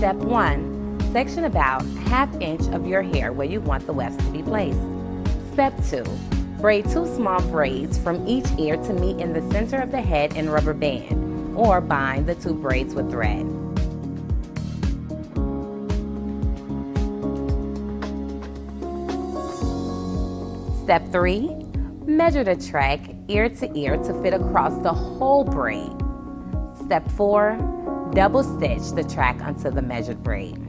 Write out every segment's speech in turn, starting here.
Step 1. Section about ½ inch of your hair where you want the wefts to be placed. Step 2. Braid 2 small braids from each ear to meet in the center of the head and rubber band, or bind the 2 braids with thread. Step 3. Measure the track ear to ear to fit across the whole braid. Step 4. Double stitch the track onto the measured braid.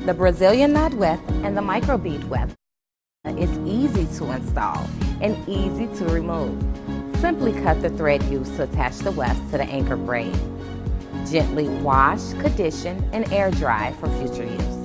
The Brazilian knot weft and the micro bead weft is easy to install and easy to remove. Simply cut the thread used to attach the weft to the anchor braid. Gently wash, condition, and air dry for future use.